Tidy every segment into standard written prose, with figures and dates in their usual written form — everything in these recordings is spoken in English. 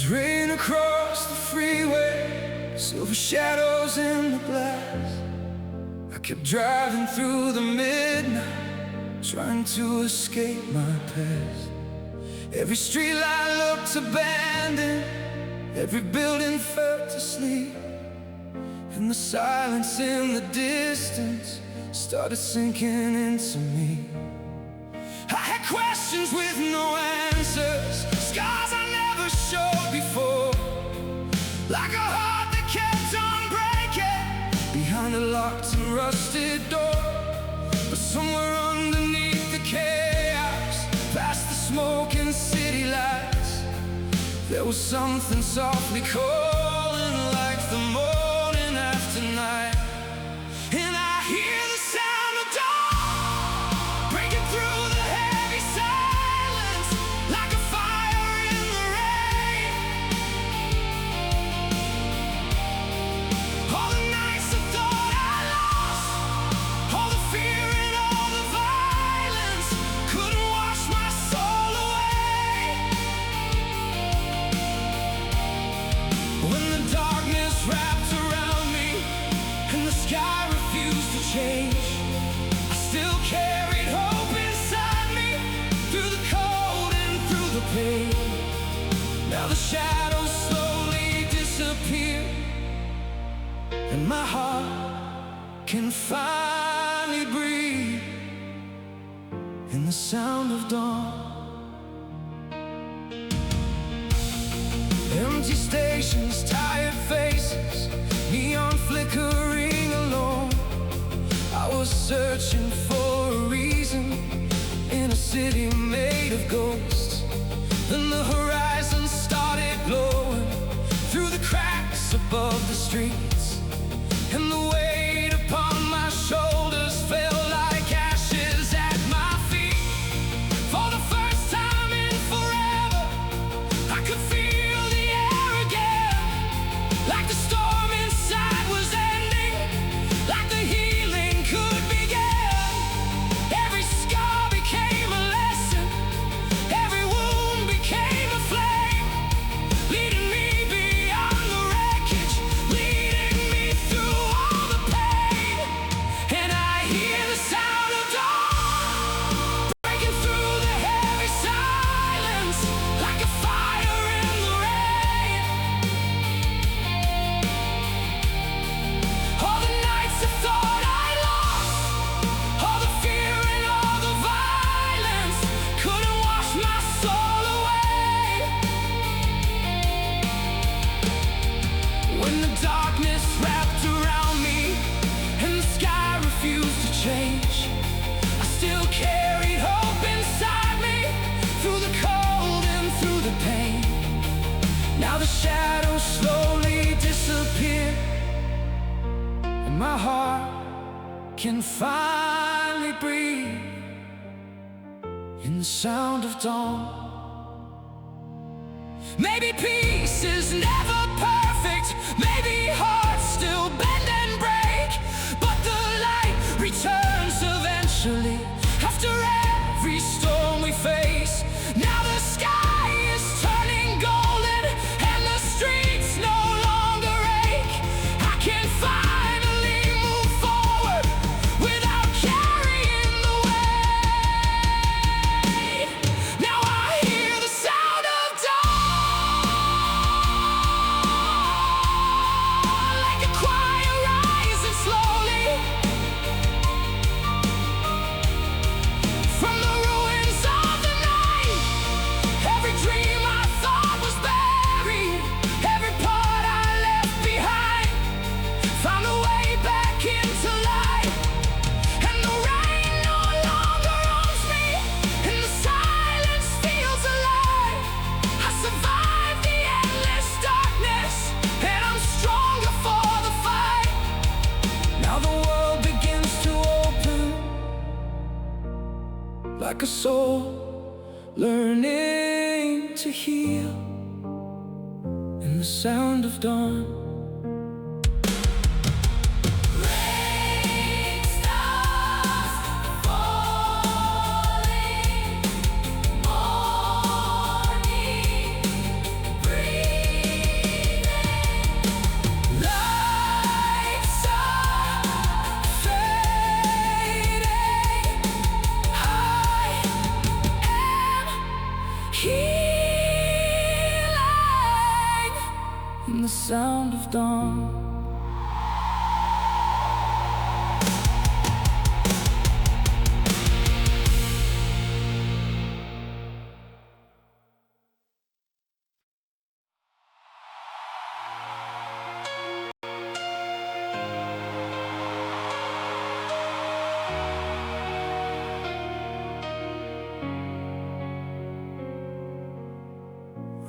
was rain across the freeway, silver shadows in the glass. I kept driving through the midnight, trying to escape my past. Every streetlight looked abandoned, every building felt asleep, and the silence in the distance started sinking into me. I had questions with no answers, scars I never showed before, like a heart that kept on breaking behind a locked and rusted door. But somewhere underneath the chaos, past the smoke and city lights, there was something softly calling, like the morning after night. And I hear the sound of dawn breaking through the heavy silence, like a fire in the rain. All the nights I thought I lost, all the fear and all the violence, couldn't wash my soul away. When the darkness wrapped around me and the sky refused to change, I still carried hope inside me, through the cold and through the pain. Now the shadows slowly disappear, and my heart can finally breathe in the sound of dawn. Empty stations, tired faces, neon flickering alone. I was searching for a reason in a city made of ghosts. Then the horizon started glowing through the cracks above the streets, and the weight upon my shoulders felt like ashes at my feet. For the first time in forever, I could feel the air again, like the storm inside was ending, like the healing could begin. Every scar became a lesson, every wound became a flame, leading me beyond the wreckage, leading me through all the pain. And I hear the sound of dawn breaking through the heavy silence, like a fire in the rain. All the nights I thought I lost, all the fear and all the violence, couldn't wash my soul away. When the darkness wrapped around me and the sky refused to change, I still carried hope inside me, through the cold and through the pain. Now the shadows slowly disappear, and my heart can finally breathe in the sound of dawn. Maybe peace is never perfect, maybe hearts still bend and break, but the light returns eventually after every storm we face. Now the sky is turning golden and the streets no longer ache. I can finally move forward without carrying the weight. Now I hear the sound of dawn, like a choir rising slowly from the ruins of the night. Every dream I thought was buried, every part I left behind, found a way back into light. And the rain no longer owns me, and the silence feels alive. I survived the endless darkness, and I'm stronger for the fight. Now the world begins to open, like a soul learning to heal in the sound of dawn. Rain stops falling, morning breeze. sound of dawn.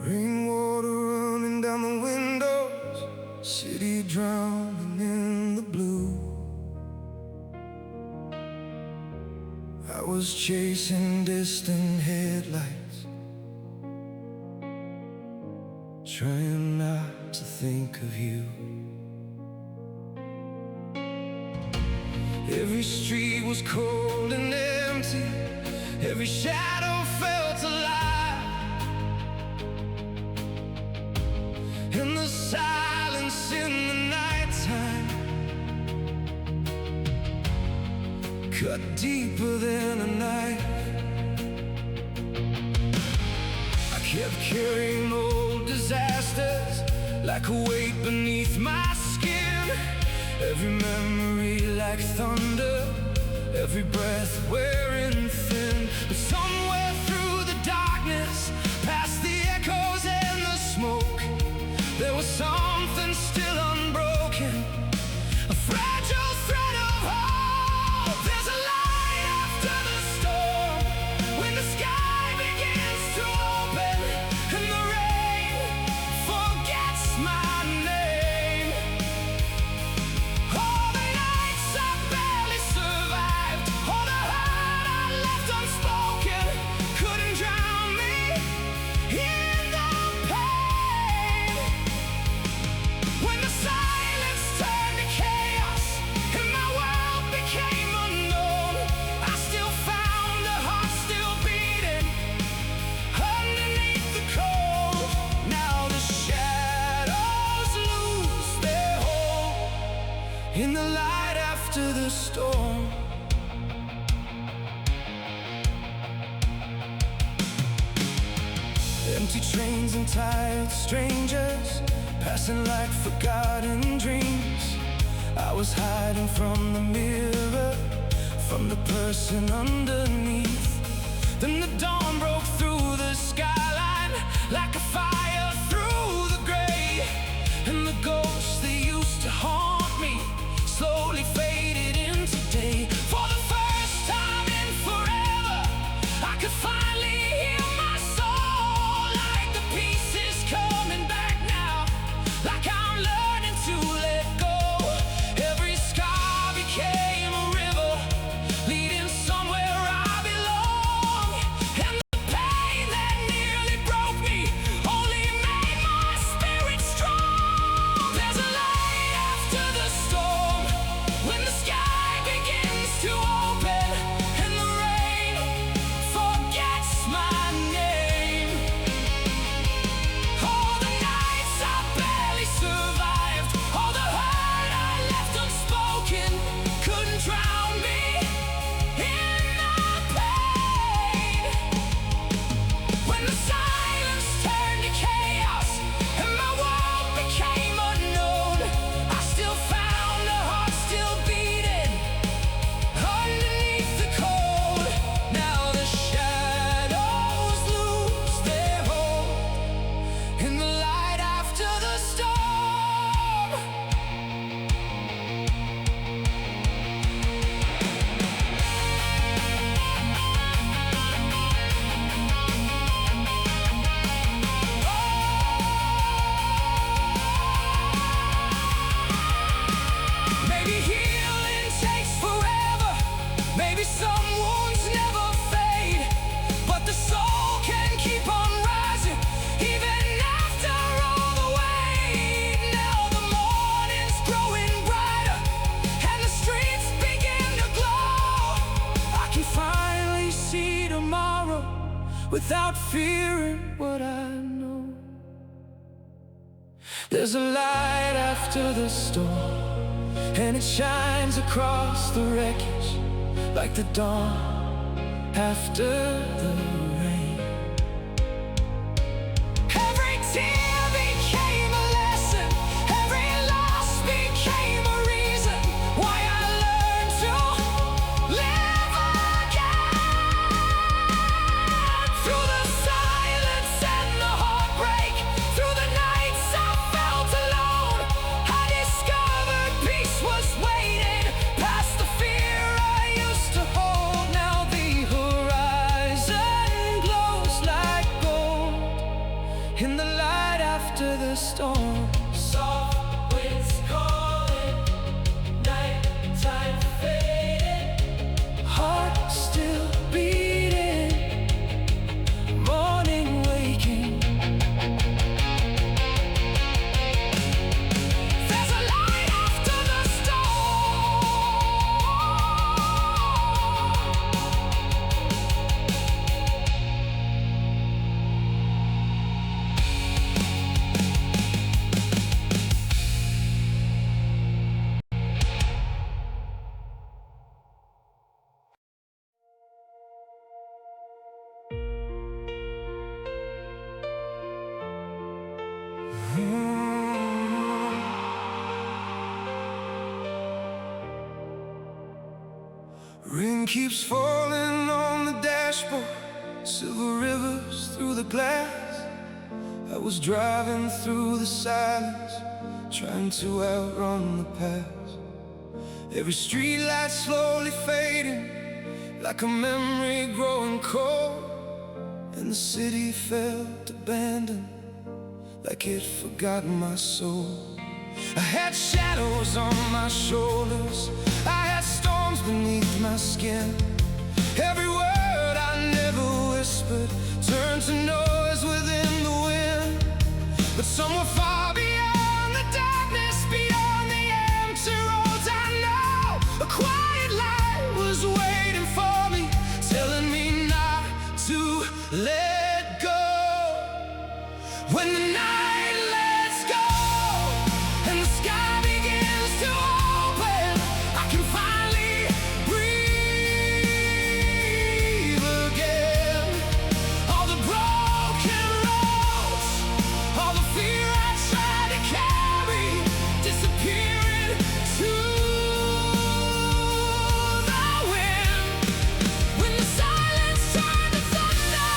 Rainwater running down the windows, city drowning in the blue. I was chasing distant headlights, trying not to think of you. Every street was cold and empty, every shadow felt alive. And the silence in the nighttime cut deeper than a knife. I kept carrying old disasters like a weight beneath my skin. Every memory like thunder, every breath wearing thin. But somewhere through the darkness, past the echoes and the smoke, there was something still unbroken, a fragile thread of hope. There's a light after the storm, when the sky begins to open and the rain forgets my name. All the nights I barely survived, all the hurt I left unspoken, couldn't drown me in the pain. When the silence turned to chaos and my world became unknown, I still found a heart still beating underneath the cold. Now the shadows lose their hold in the light after the storm. Empty trains and tired strangers passing like forgotten dreams. I was hiding from the mirror, from the person underneath. Then the dawn broke through the skyline like a fire through the gray, and the ghosts that used to haunt me slowly faded into day. For the first time in forever, I could finally hear my soul, like the pieces coming back now, like I'm learning to let go. Every scar became a river, leading somewhere I belong. And the pain that nearly broke me only made my spirit strong. There's a light after the storm, when the sky begins to open and the rain forgets my name. All the nights I barely survived, all the hurt I left unspoken, couldn't drown me in the pain. When the silence turned to chaos and my world became unknown, I still found a heart still beating underneath the cold. Now the shadows lose their hold in the light after the storm. Maybe healing takes forever, maybe some wounds never fade, but the soul can keep on rising even after all the weight. Now the morning's growing brighter and the streets begin to glow. I can finally see tomorrow without fearing what I know. There's a light after the storm, and it shines across the wreckage like the dawn after the rain. Every tear became a lesson, Rain keeps falling on the dashboard, silver rivers through the glass. I was driving through the silence, trying to outrun the past. Every streetlight slowly fading, like a memory growing cold. And the city felt abandoned, like it forgot my soul. I had shadows on my shoulders, I had storms beneath my skin. Every word I never whispered turned to noise within the wind. But somewhere far beyond the darkness, beyond the empty roads, I know a quiet light was waiting for me, telling me not to let go. When the night lets go and the sky begins to open, I can finally breathe again. All the broken roads, all the fear I tried to carry, disappearing to the wind. When the silence turned to thunder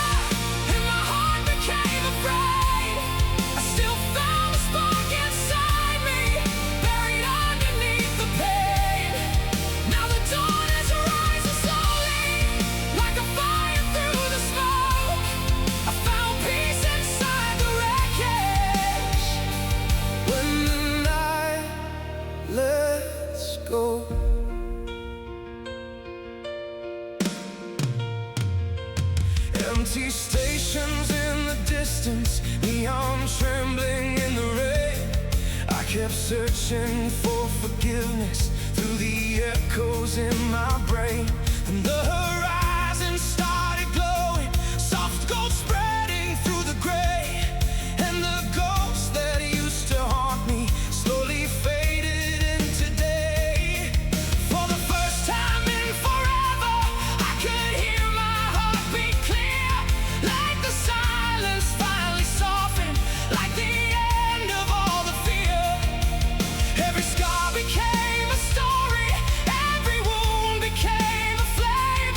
and my heart became afraid, I still found a spark inside me, buried underneath the pain. Now the dawn is rising slowly, like a fire through the smoke. I found peace inside the wreckage. When the night lets go. Empty stations in the distance, neon trembling in the rain. I kept searching for forgiveness through the echoes in my brain. And the horizon started glowing, soft gold spreading through the gray. And the ghosts that used to haunt me slowly faded into day. For the first time in forever, I could hear my heart beat clear, like the silence finally softened, like the end of all the fear. Every scar became a story, every wound became a flame,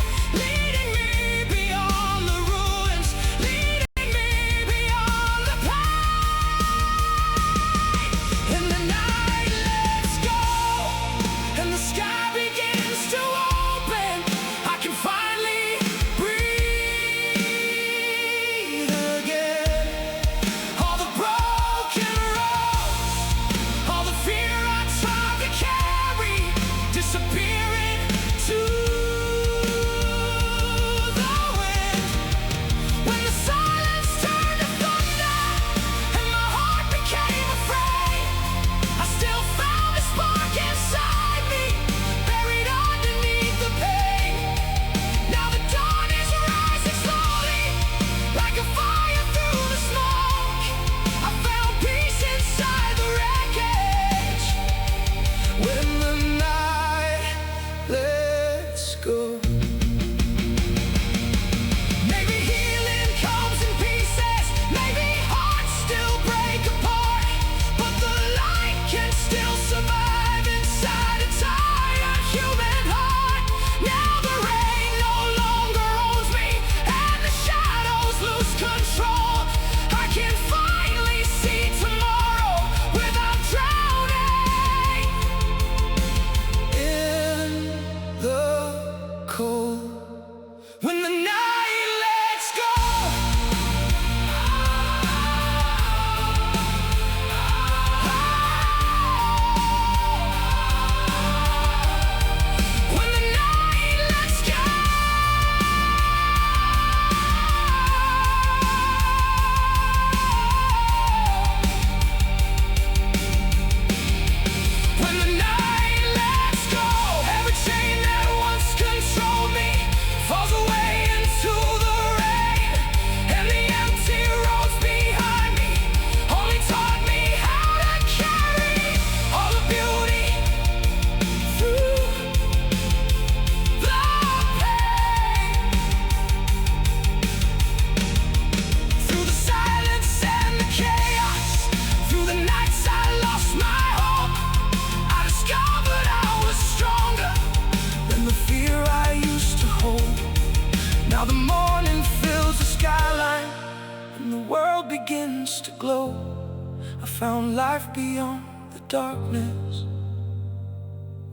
found life beyond the darkness.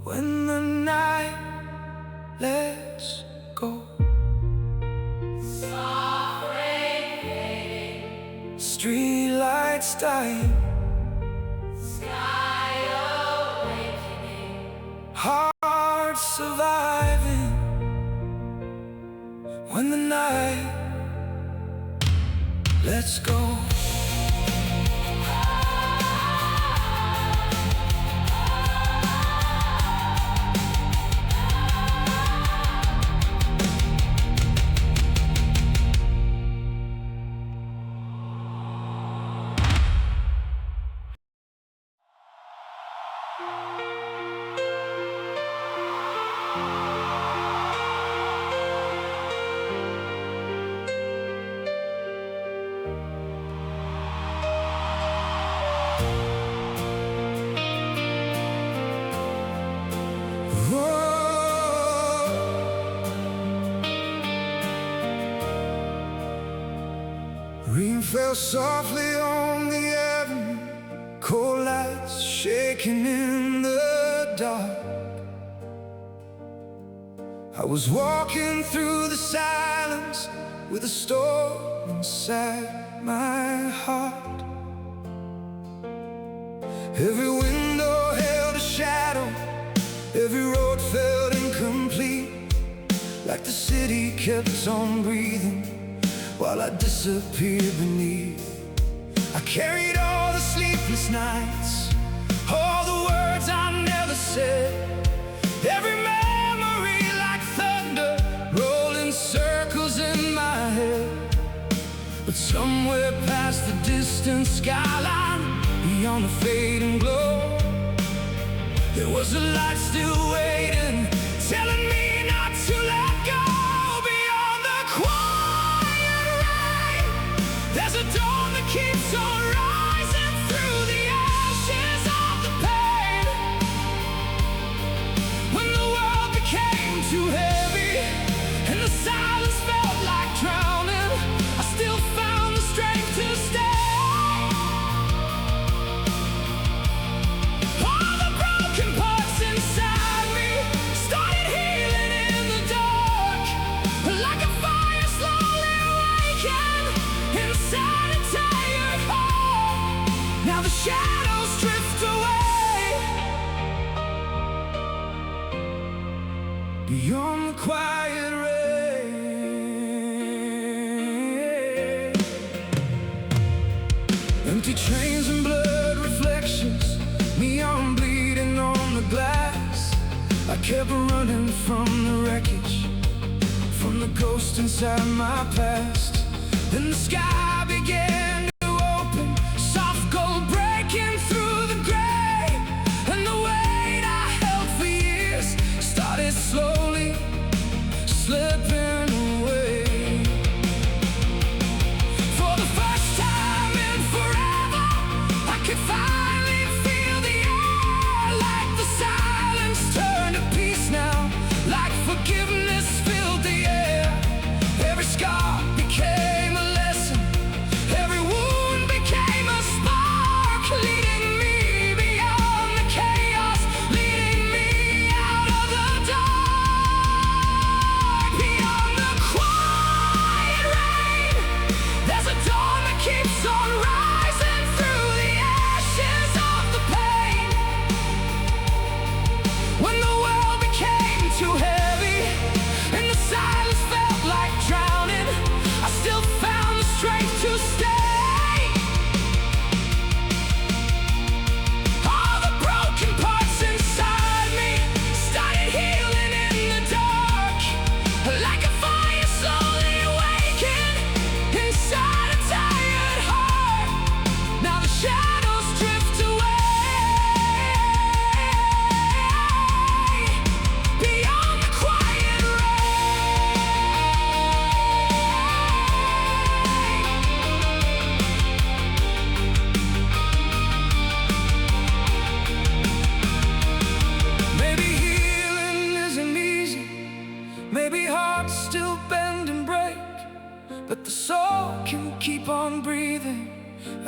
When the night lets go, soft rain fading, street lights dying, sky awakening, hearts surviving. When the night lets go. Rain fell softly on the avenue, cold lights shaking in the dark. I was walking through the silence with a storm inside my heart. Every window held a shadow, every road felt incomplete, like the city kept on breathing while I disappeared beneath. I carried all the sleepless nights, all the words I never said, every memory like thunder rolling circles in my head. But somewhere past the distant skyline, beyond the fading glow, there was a light still waiting, telling me not to let go. Beyond the quiet rain, there's a dawn that keeps on rising through the ashes of the pain. When the world became too heavy and the silence felt like drowning, I still found the strength to stay. All the broken parts inside me started healing in the dark, like a fire slowly awakened inside a tired heart. Now the shadows drift away beyond the quiet rain. Empty trains and blurred reflections, neon bleeding on the glass. I kept running from the wreckage, from the ghost inside my past. Then the sky began to open, soft gold breaking through the gray, and the weight I held for years started slowly slipping away. For the first time in forever, I could finally feel the air, like the silence turned to peace now, like forgiveness filled the air. Every scar became a lesson, every wound became a spark, leading me beyond the chaos, leading me out of the dark. Beyond the quiet rain, there's a dawn that keeps on rising through the ashes of the pain. When the world became too heavy and the silence felt like drowning, I still found the strength to stay. All the broken parts inside me started healing in the dark, like a fire slowly awakened inside a tired heart. Now the shadows drift away beyond the quiet rain. Maybe healing isn't easy, maybe hearts still bend and break, but the soul can keep on breathing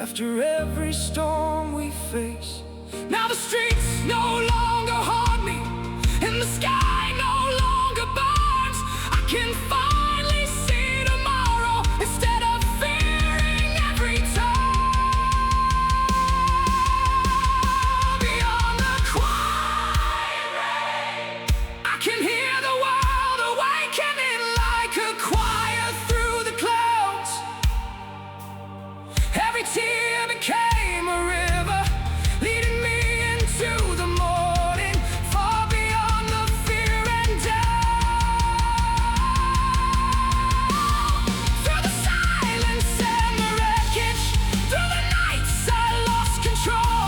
after every storm we face. Now the streets no longer haunt me, and the sky no longer burns. I can finally see tomorrow instead of fearing every turn. Beyond the quiet rain, I can hear the world awakening like a choir through the clouds. Every tear became a river, leading me into the morning, far beyond the fear and doubt. Through the silence and the wreckage, through the nights I lost control,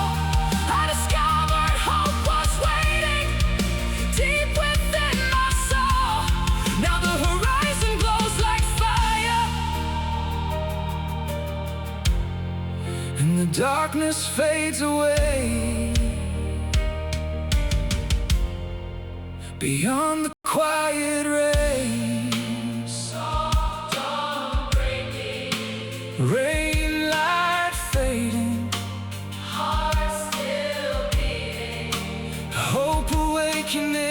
I discovered hope was waiting deep within my soul. Now the horizon glows like fire, and the darkness fades away. Beyond the quiet rain, soft dawn breaking, rain light fading, heart still beating, hope awakening.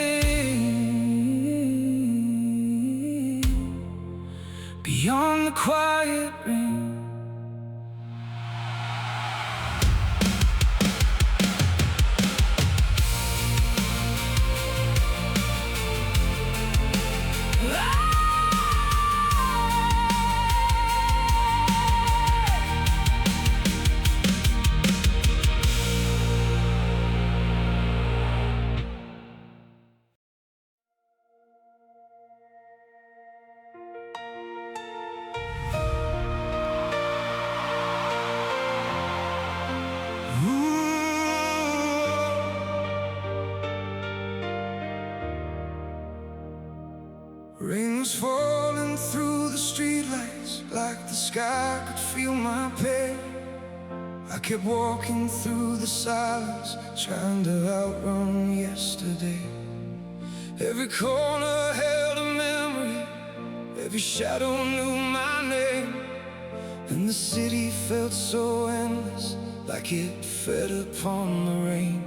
Beyond the quiet rain. Rain was falling through the streetlights, like the sky could feel my pain. I kept walking through the silence, trying to outrun yesterday. Every corner held a memory, every shadow knew my name, and the city felt so endless, like it fed upon the rain.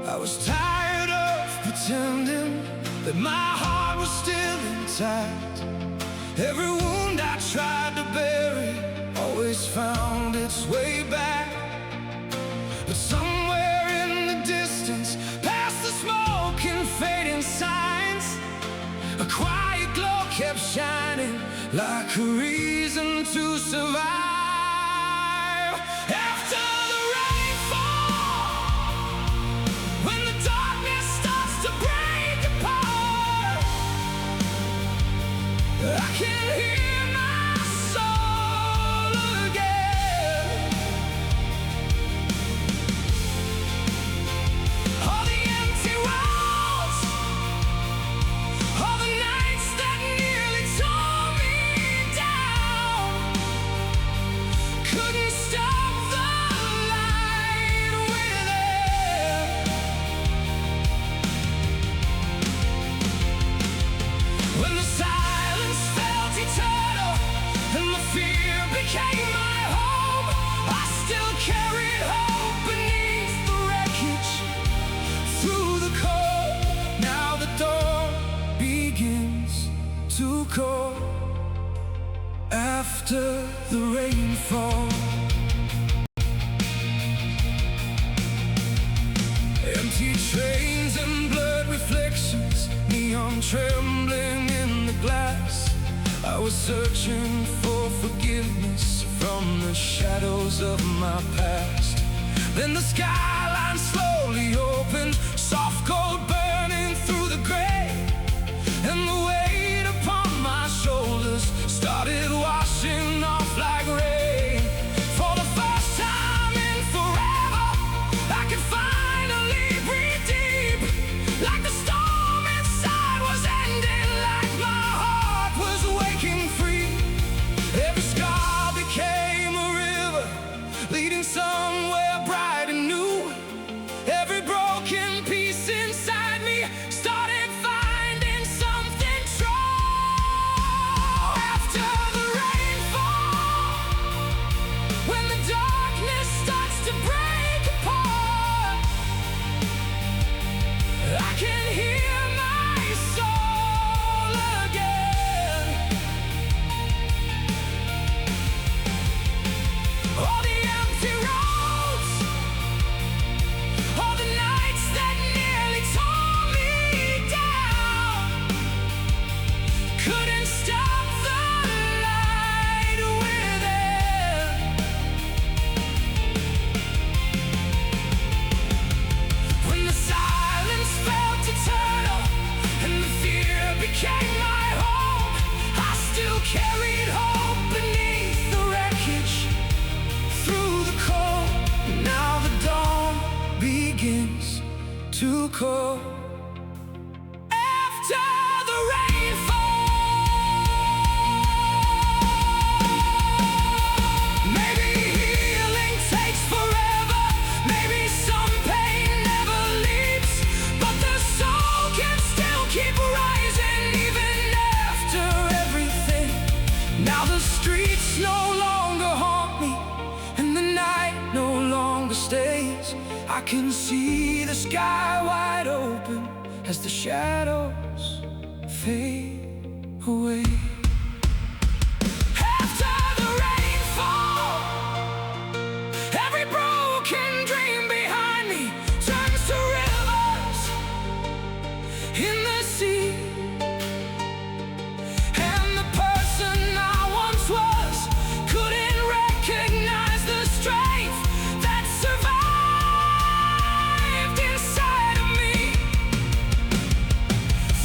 I was tired of pretending that my heart was still intact. Every wound I tried to bury always found its way back. But somewhere in the distance, past the smoke and fading signs, a quiet glow kept shining like a reason to survive. After the rainfall, when the darkness starts to break apart, I can hear my soul again. All the empty walls, all the nights that nearly tore me down, couldn't stop the light within. When the silence felt eternal and the fear became my home, I still carried hope beneath the wreckage. Through the cold, now the dawn begins to call. After the rainfall, empty trains and blurred reflections, neon trembling in the glass. I was searching for forgiveness from the shadows of my past. Then the skyline slowly opened, soft gold burning through the gray, and the weight upon my shoulders started washing off like rain. For the first time in forever, I could finally breathe deep, like the storm inside was ending, like my heart was waking free. Every scar became a river, leading somewhere bright and new, All the nights that nearly tore me down couldn't stop the light within. When the silence felt eternal and the fear became my home, I still carried hope beneath the wreckage. Through the cold, now the dawn begins to call. After the rainfall, maybe healing takes forever, maybe some pain never leaves, but the soul can still keep rising even after everything. Now the streets no longer haunt me, and the night no longer stays. I can see the sky wide open as the shadows fade away. After the rainfall, every broken dream behind me turns to rivers in the sea. And the person I once was couldn't recognize the strength that survived inside of me.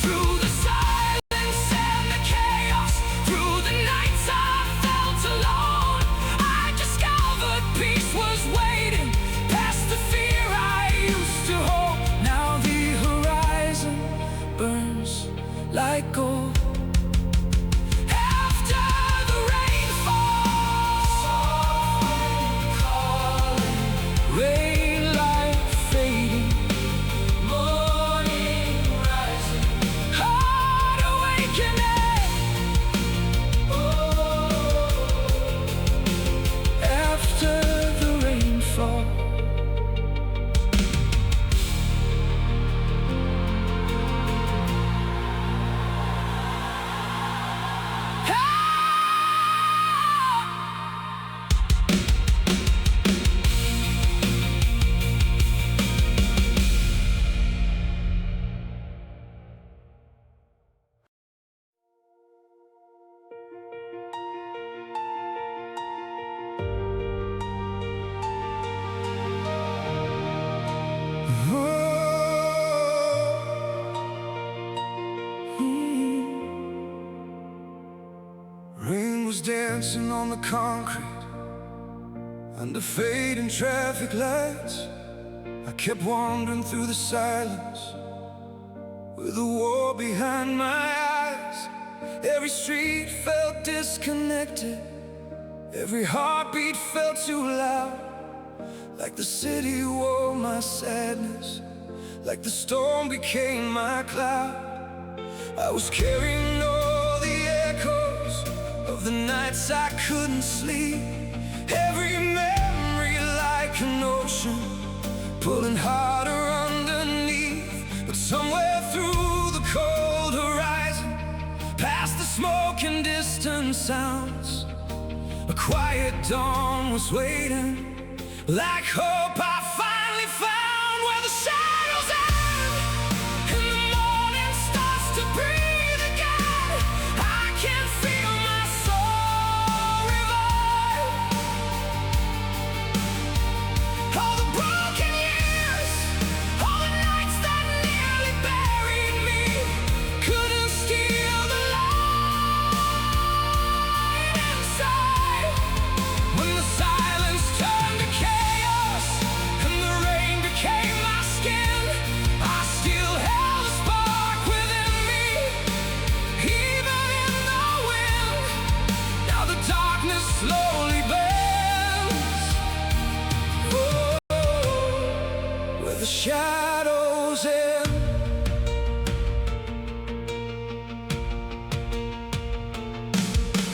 Through the silence and the chaos, through the nights I felt alone, I discovered peace was waiting past the fear I used to hold. Now the horizon burns like gold. After the rainfall, rain light fading, morning rising, heart awakening. After the rainfall. Rain was dancing on the concrete under fading traffic lights. I kept wandering through the silence with a war behind my eyes. Every street felt disconnected, every heartbeat felt too loud. Like the city wore my sadness, like the storm became my cloud. I was carrying all the echoes of the nights I couldn't sleep. Every memory like an ocean, pulling harder underneath. But somewhere through the cold horizon, past the smoke and distant sounds, a quiet dawn was waiting. Like hope I finally found where the shadows end and the morning starts to breathe again. I can feel my soul revive. All the broken years, all the nights that nearly buried me, couldn't steal the light inside. When the silence turned to chaos and the rain became my skin, I still held a spark within me, even in the wind. Now the darkness slowly bends, where the shadows end.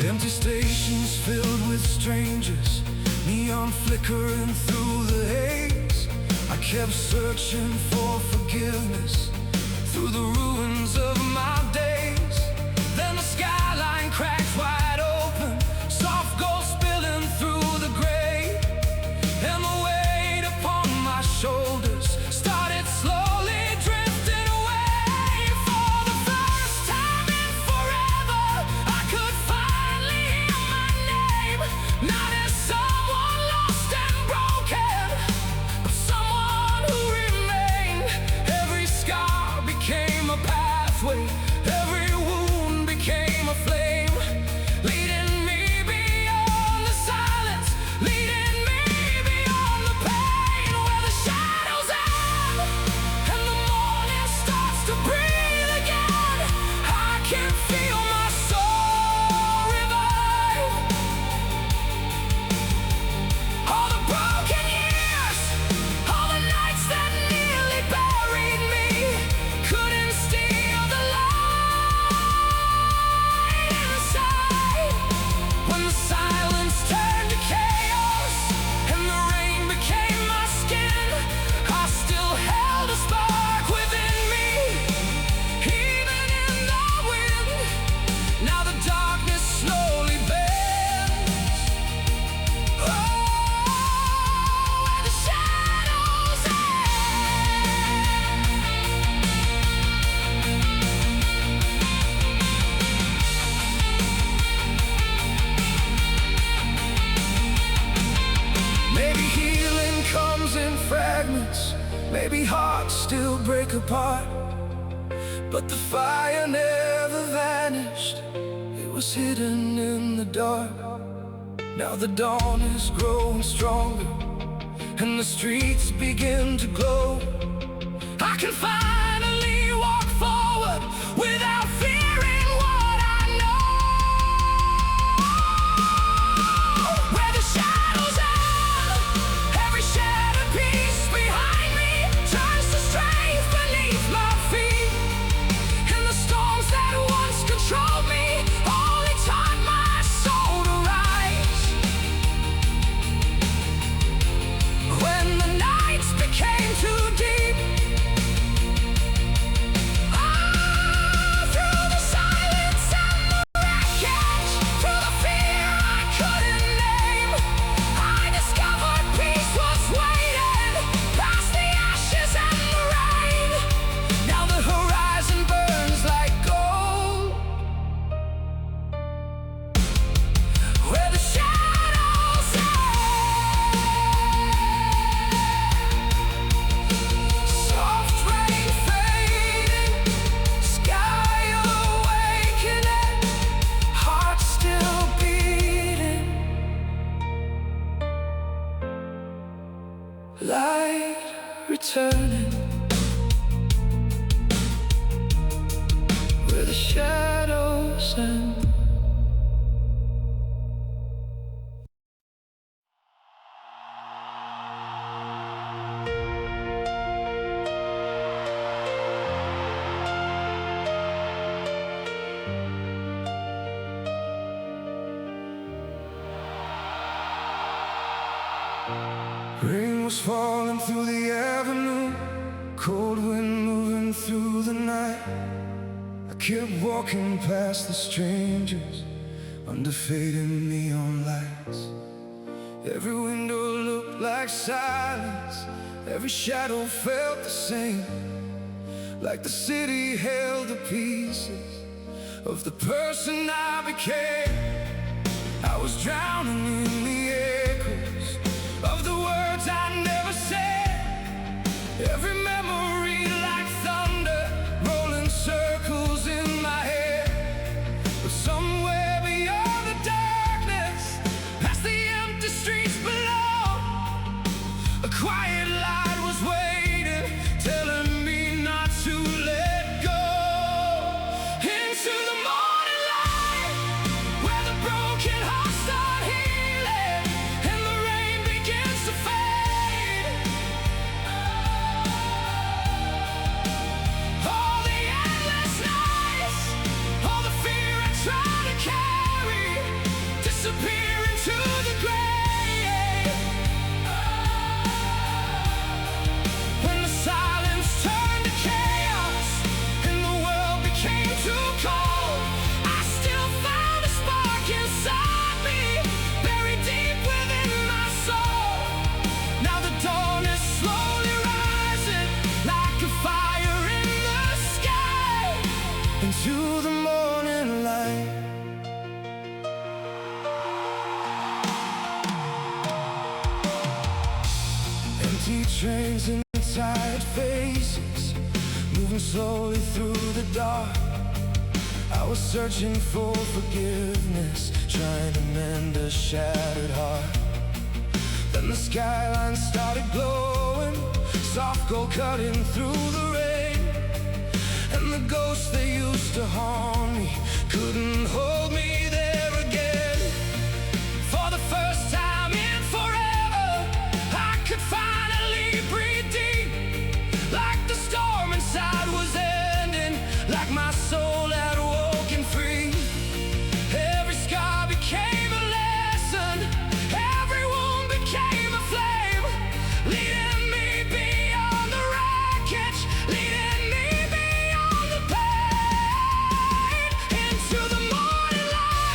Empty stations filled with strangers, neon flickering through the haze. I kept searching for forgiveness through the ruins of my days. Then the skyline cracked wide open, soft gold spilling through the gray, and the weight upon my shoulders hearts still break apart, but the fire never vanished. It was hidden in the dark. Now the dawn is growing stronger, and the streets begin to glow. I can finally walk forward without fearing what I know. Where the shadows end, every shattered piece behind me turns to strength beneath my feet. And the storms that once controlled me only taught my soul to rise. When the nights became too deep, through the silence and the wreckage, through the fear I couldn't name, I discovered peace was waiting past the ashes and the rain. Now the horizon burns like gold, where the shadows end. Soft rain fading, sky awakening, heart still beating, light returning, where the shadows end. Rain was falling through the avenue, cold wind moving through the night. I kept walking past the strangers under fading neon lights. Every window looked like silence, every shadow felt the same, like the city held the pieces of the person I became. I was drowning in the echoes of the words I never said. Every memory like thunder, rolling circles in my head. But somewhere beyond the darkness, past the empty streets below, a quiet light was waiting, telling me not to let go. Into the morning light, where the broken hearts start healing, and the rain begins to fade. All the endless nights, all the fear I try to carry, disappear into the grave. When the silence turned to chaos and the world became too cold, I still found a spark inside me, buried deep within my soul. Now the dawn is slowly rising like a fire in the sky, into the morning light. Empty trains and tired faces, moving slowly through the dark. I was searching for forgiveness, trying to mend a shattered heart. Then the skyline started glowing, soft gold cutting through the rain. And the ghosts that used to haunt me couldn't hold me there again. For the first time in forever, I could finally breathe deep, like the storm inside was ending, like my soul had woken free. Every scar became a lesson, every wound became a flame, leading me beyond the wreckage, leading me beyond the pain, into the morning light.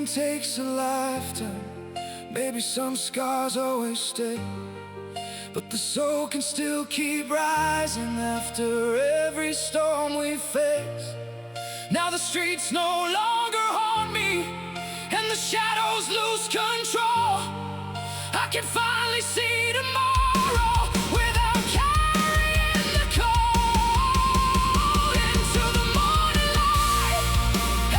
pain takes a lifetime. Maybe some scars always stay, but the soul can still keep rising after every storm we face. Now the streets no longer haunt me, and the shadows lose control. I can finally see tomorrow without carrying the cold. Into the morning light,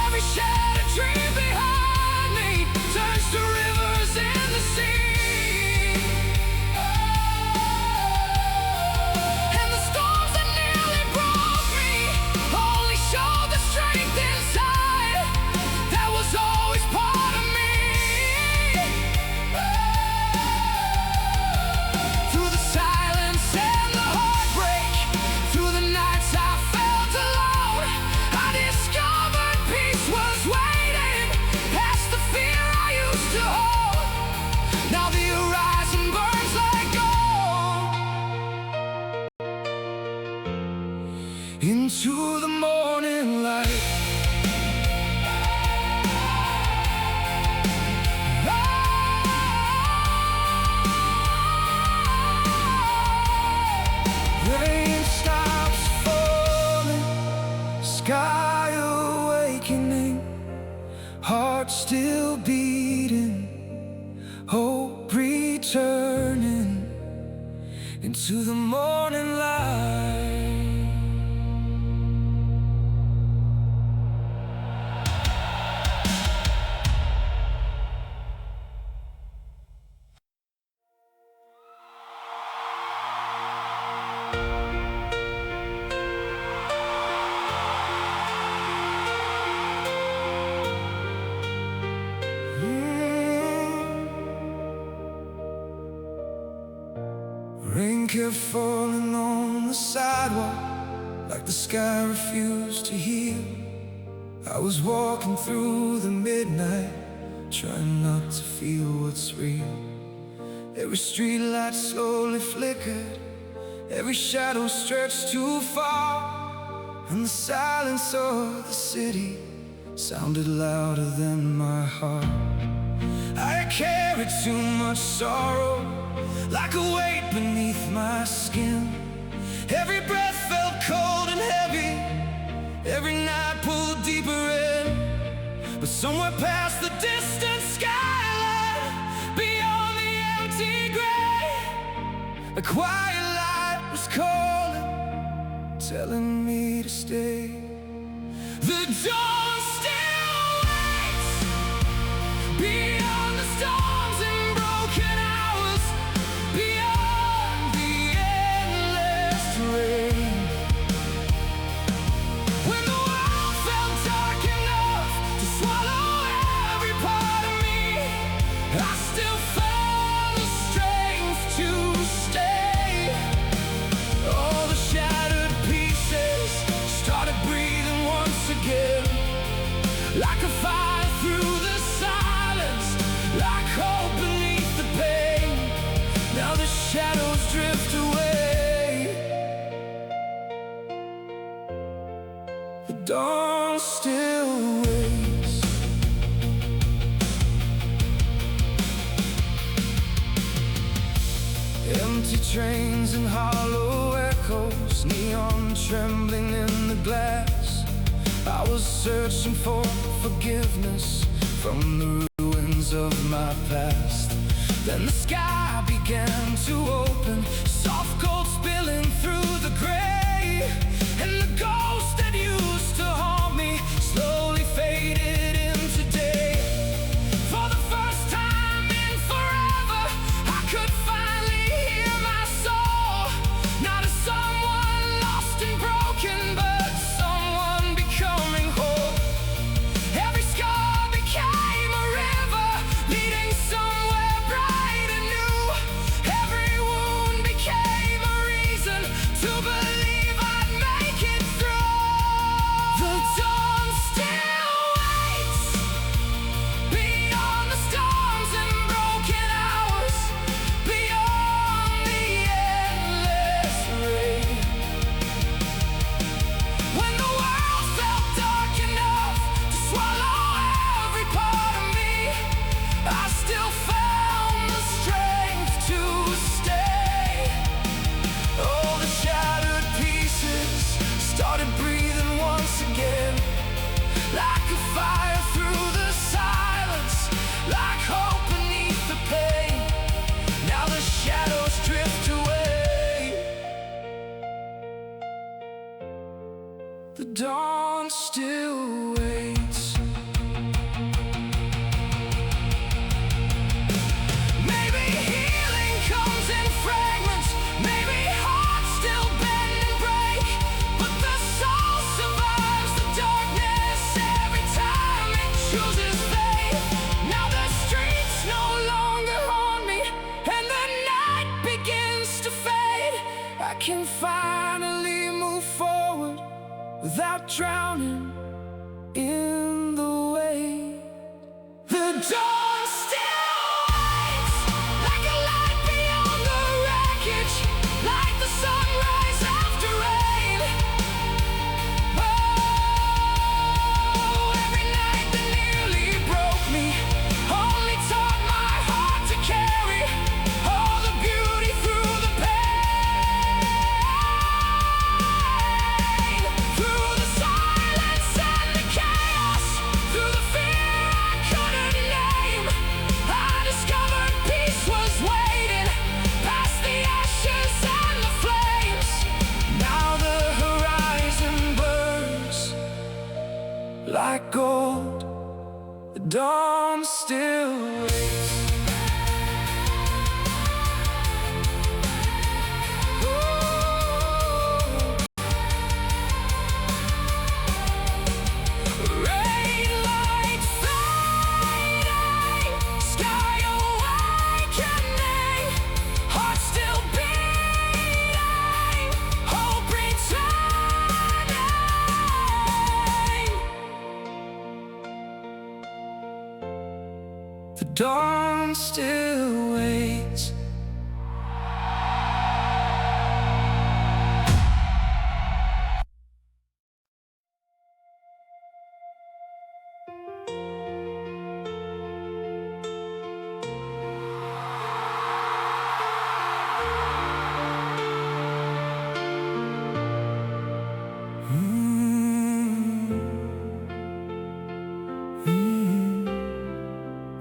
every shattered dream behind me turns to rivers in the sea. And the storms that nearly broke me only show the strength inside that was always part of me. Through the silence and the heartbreak, through the nights I felt alone, I discovered peace was waiting past the fear I used to hold. Now the horizon burns like gold. Into the morning light, rain stops falling, sky awakening, heart still beating, hope returning into the morning light. Rain kept falling on the sidewalk like the sky refused to heal. I was walking through the midnight, trying not to feel what's real. Every street light slowly flickered, every shadow stretched too far, and the silence of the city sounded louder than my heart. I carried too much sorrow, like a weight beneath my skin. Every breath felt cold and heavy, every night pulled deeper in. But somewhere past the distant skyline, beyond the empty gray, a quiet light was calling, telling me to stay. The dawn still waits beyond the storms and broken hours, beyond the endless rain. When the world felt dark enough to swallow every part of me, I still found the strength to stay. All the shattered pieces started breathing once again, like a fire through the silence, like hope beneath the pain. Now the shadows drift away, the dawn still waits. Empty trains and hollow echoes, neon trembling in the glass. I was searching for forgiveness from the ruins of my past. Then the sky began to open, soft gold spilling through the gray, and the ghost that used to haunt me slowly faded into day. For the first time in forever, I could finally hear my soul, not as someone lost and broken, but someone becoming whole. Every scar became a river leading somewhere bright and new. Every wound became a reason can finally move forward without drowning in the wave. The dawn still waits, like a light beyond the wreckage, like the sunrise after rain. Oh, every night that nearly broke me only taught my heart to carry all the beauty through the pain, through the silence and the chaos, through the fear I couldn't name. I discovered peace was waiting past the ashes and the flames. Now the horizon burns like gold, the dawn still waits. Rain light fading, sky awakening, heart still beating, hope returning. The dawn still waits.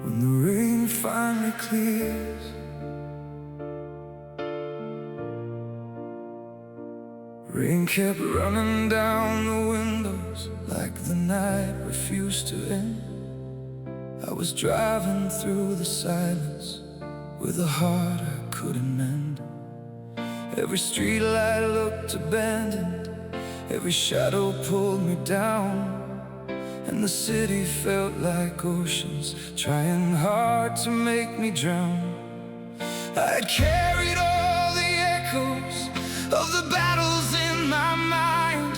When the rain finally clears, rain kept running down the windows like the night refused to end. I was driving through the silence with a heart I couldn't mend. Every street light looked abandoned, every shadow pulled me down, and the city felt like oceans trying hard to make me drown. I had carried all the echoes of the battles in my mind.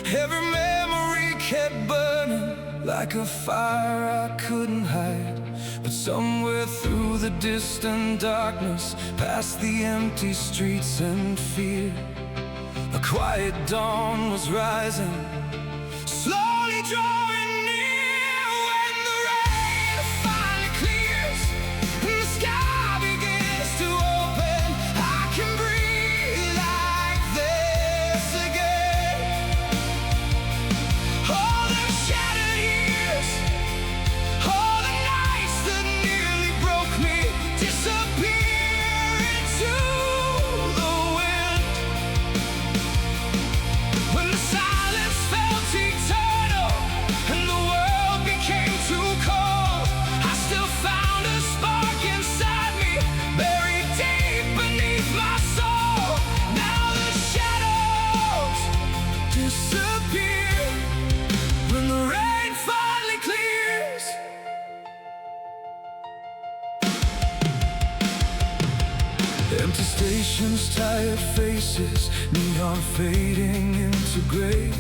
Every memory kept burning like a fire I couldn't hide. But somewhere through the distant darkness, past the empty streets and fear, a quiet dawn was rising, slowly drawing near. When the rain finally clears and the sky begins to open, I can breathe like this again. All the shattered years, all the nights that nearly broke me, disappear into the wind. When the silence felt eternal and the world became too cold, I still found a spark inside me, buried deep beneath my soul. Now the shadows disappear when the rain finally clears. Empty stations, tired faces, neon fading into gray.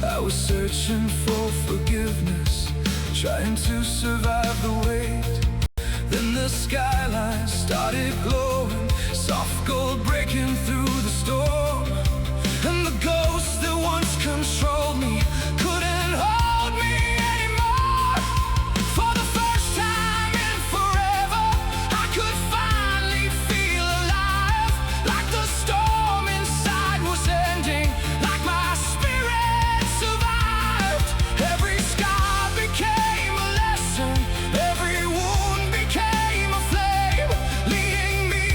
I was searching for forgiveness, trying to survive the wait. Then the skyline started glowing, soft gold breaking through the storm. And the ghosts that once controlled me couldn't hold me anymore. For the first time in forever, I could finally feel alive, like the storm inside was ending, like my spirit survived. Every scar became a lesson, every wound became a flame, leading me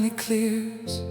finally clears.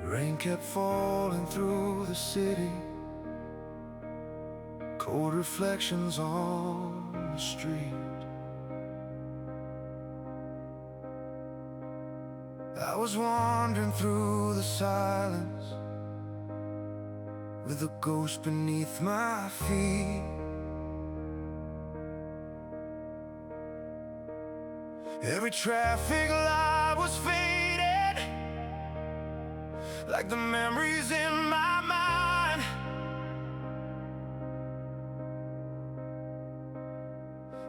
Rain kept falling through the city, cold reflections on the street. I was wandering through the silence with a ghost beneath my feet. Every traffic light was faded, like the memories in my mind.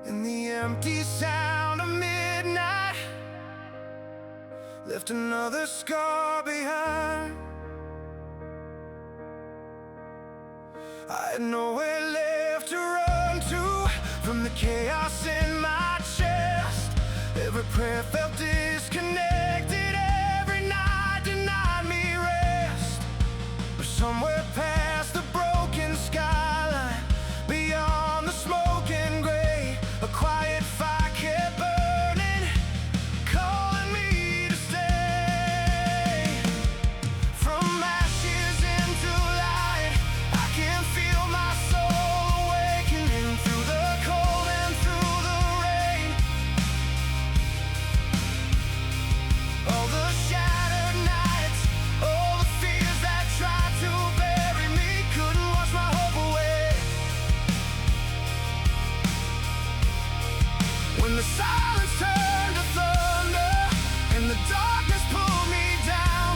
And the empty sound of midnight left another scar behind. I had nowhere left to run to from the chaos in my chest. Every prayer felt disconnected, every night denied me rest. But somewhere past the broken skyline, beyond the smoke and gray, a quiet fire kept burning, calling me to stay. From ashes into light, I can feel my soul awakening through the cold and through the rain. All the shattered nights, all the fears that tried to bury me couldn't wash my hope away. When the silence turned to thunder and the darkness pulled me down,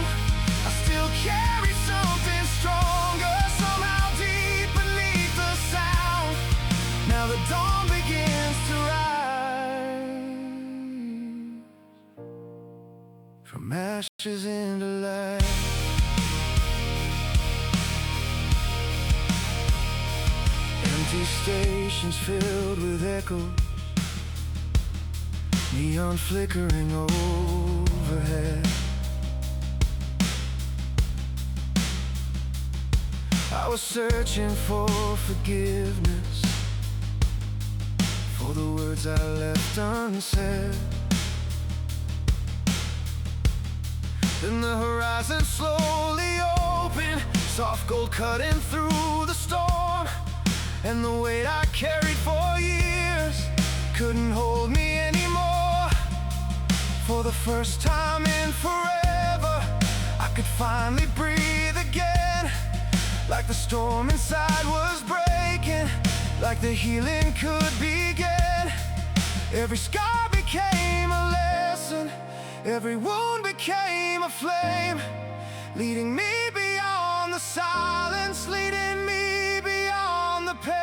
I still carry something stronger, somehow deep beneath the sound. Now the dawn begins to rise, from ashes into light. Empty stations filled with echoes, neon flickering overhead. I was searching for forgiveness, for the words I left unsaid. Then the horizon slowly opened, soft gold cutting through the storm. And the weight I carried for years couldn't hold me anymore. For the first time in forever, I could finally breathe again. Like the storm inside was breaking, like the healing could begin. Every scar became a lesson, every wound became a flame, leading me beyond the silence, leading me beyond the pain.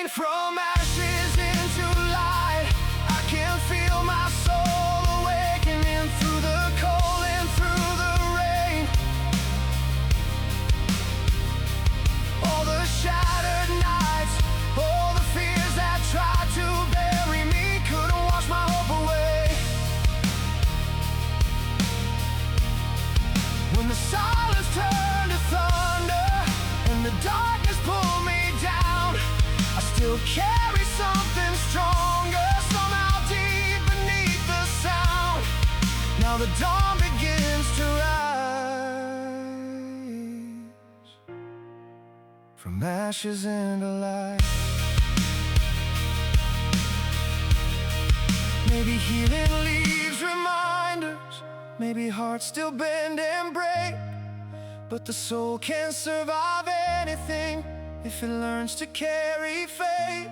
From ashes into light, I can feel my soul awakening through the cold and through the rain. All the shattered nights, all the fears that tried to bury me couldn't wash my hope away. When the silence turned to thunder and the darkness pulled me down, I still carry something stronger, somehow deep beneath the sound. Now the dawn begins to rise, from ashes into light. Maybe healing leaves reminders, maybe hearts still bend and break, but the soul can survive anything if it learns to carry faith.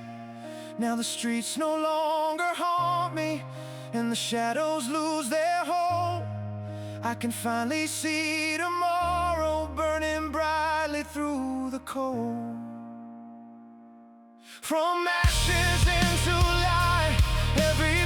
Now the streets no longer haunt me, and the shadows lose their hold. I can finally see tomorrow burning brightly through the cold. From ashes into light, every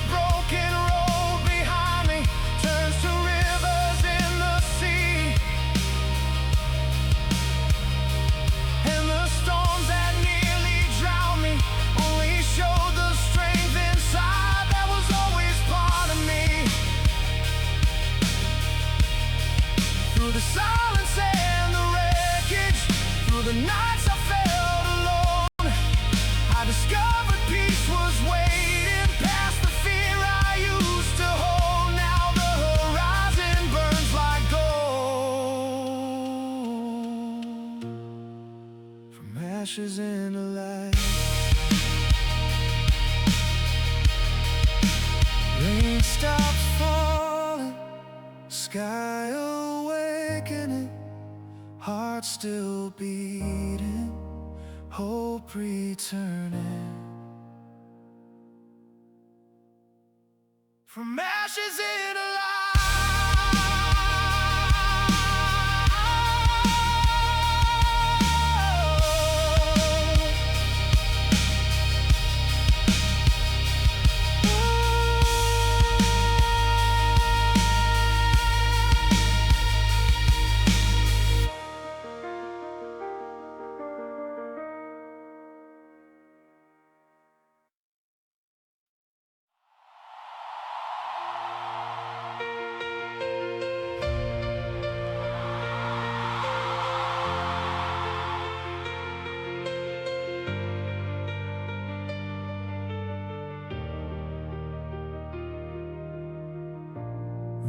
silence and the wreckage, through the nights I felt alone, I discovered peace was waiting past the fear I used to hold. Now the horizon burns like gold, from ashes into light. Rain stops falling, sky awakening, heart still beating, hope returning. From ashes into light.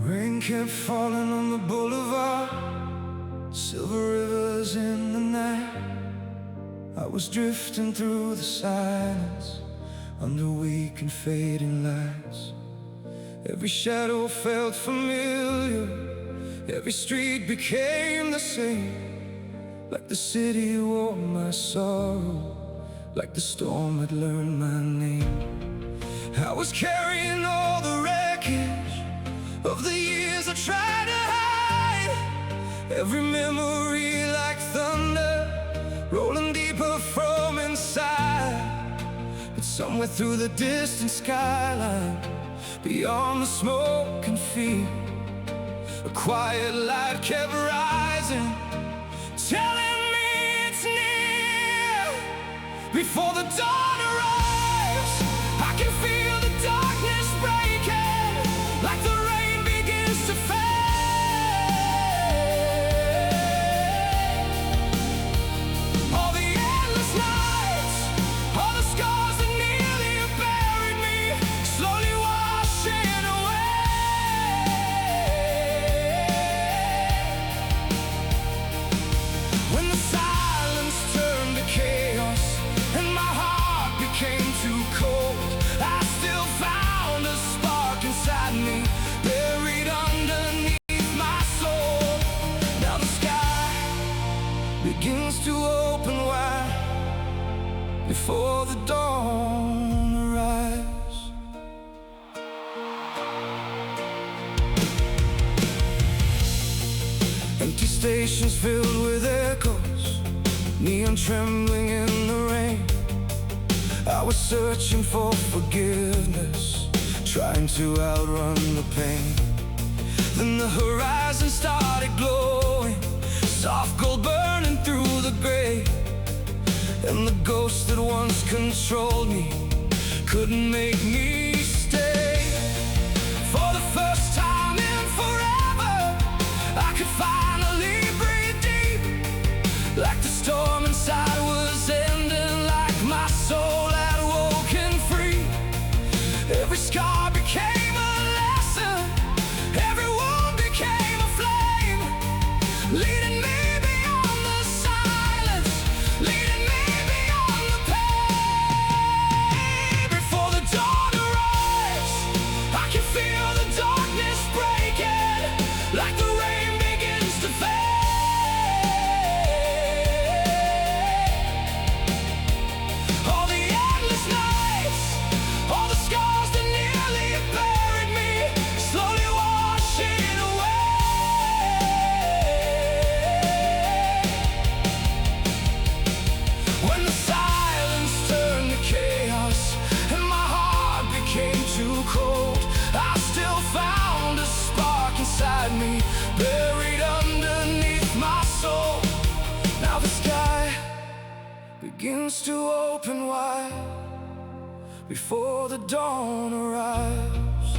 Rain kept falling on the boulevard, silver rivers in the night. I was drifting through the silence, under weak and fading lights. Every shadow felt familiar, every street became the same. Like the city wore my sorrow, like the storm had learned my name. I was carrying all the wreckage of the years I tried to hide. Every memory like thunder, rolling deeper from inside. But somewhere through the distant skyline, beyond the smoke and fear, a quiet light kept rising, telling me it's near. Before the dawn arrives, I can feel the darkness breaking, like the rain begins to fade. All the endless nights, all the scars that nearly buried me, slowly washing away. When the silence turned to chaos and my heart became too cold, I still found a spark inside me, buried underneath my soul. Now the sky begins to open wide before the dawn arrives. Empty stations filled with echoes, neon trembling in the rain. I was searching for forgiveness, trying to outrun the pain. Then the horizon started glowing, soft gold burning through the gray. And the ghost that once controlled me couldn't make me stay. For the first time in forever, I could finally breathe deep, like the storm inside was ending, like my soul had woken free. Every scar became a lesson, every wound became a flame, leading me beyond the silence, leading me beyond the pain. Before the dawn arrives, I can feel the darkness breaking, like the rain begins to fade. All the endless nights, all the scars that nearly buried me, slowly washing away. When the silence turned to chaos and my heart became too cold, I still found a spark inside me, buried underneath my soul. Now the sky begins to open wide before the dawn arrives.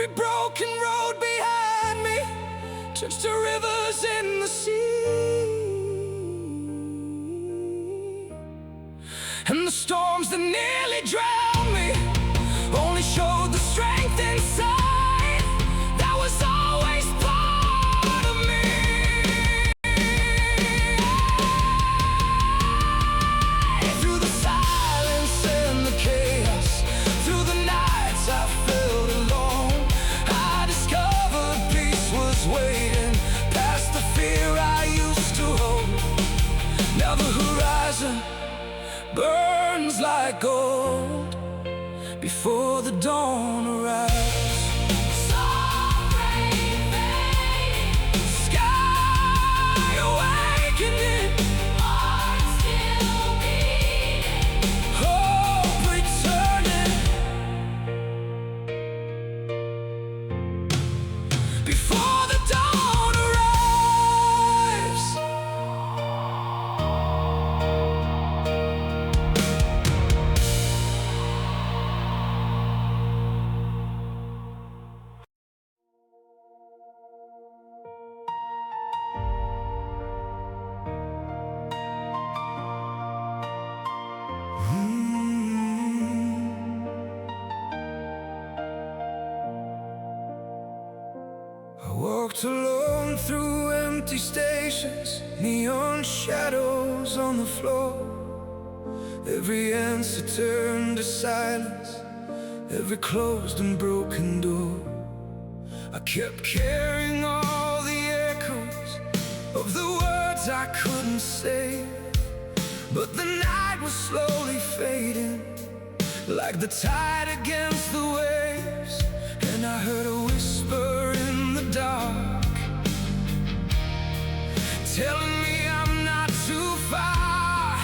Every broken road behind me turns to rivers in the sea, and the storms that nearly drowned me only showed the strength inside that was always part of me. Through the silence and the chaos, through the nights I felt alone, I discovered peace was waiting past the fear I used to hold. Now the horizon burns like gold before the dawn arrives. Soft rain fading, sky awakening, heart still beating, hope returning. Before the dawn arrives. I walked alone through empty stations, neon shadows on the floor. Every answer turned to silence, every closed and broken door. I kept carrying all the echoes of the words I couldn't say, but the night was slowly fading, like the tide against the waves. And I heard a whisper in the dark, telling me I'm not too far.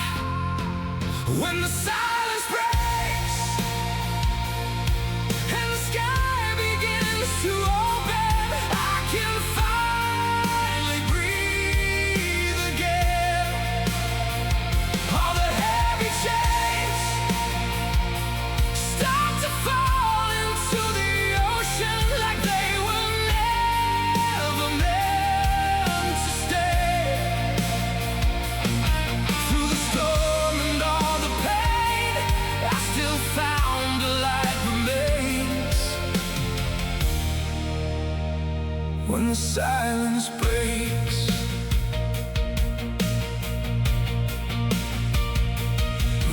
When the silence breaks and the sky begins to open, I can finally breathe again. All the heavy chains start to fall into the ocean like they were never meant to stay. Through the storm and all the pain, I still found a light remains. When the silence breaks,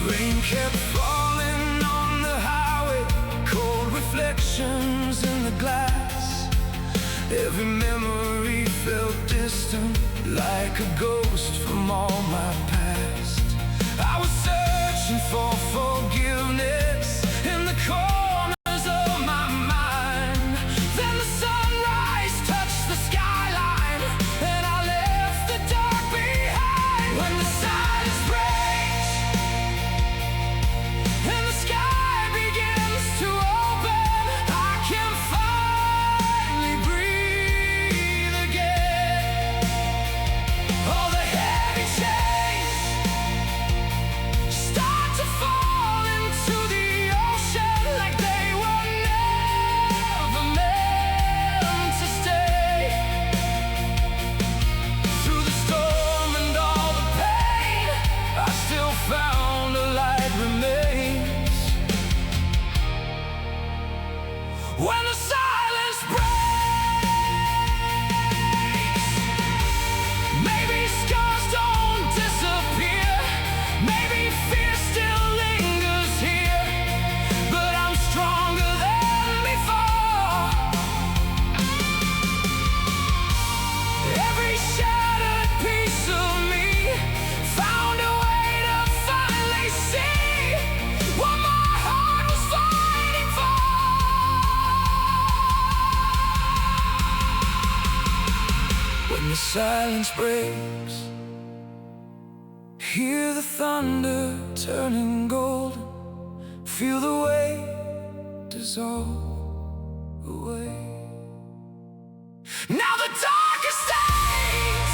rain kept falling on the highway, cold reflections in the glass. Every memory felt distant, like a ghost from all my past. I was searching for forgiveness in the corners of my mind. Then the sunrise touched the skyline, and I left the dark behind. When the silence breaks and the sky begins to open, I can finally breathe again. All the heavy chains start to fall into the ocean like they were never meant to stay. Through the storm and all the pain, I still found a light remains. When the silence breaks, maybe scars don't disappear, maybe fear still lingers here, but I'm stronger than before. Every shattered piece of me found a way to finally see what my heart was fighting for. When the silence breaks, hear the thunder turning golden, feel the weight dissolve away. Now the darkest days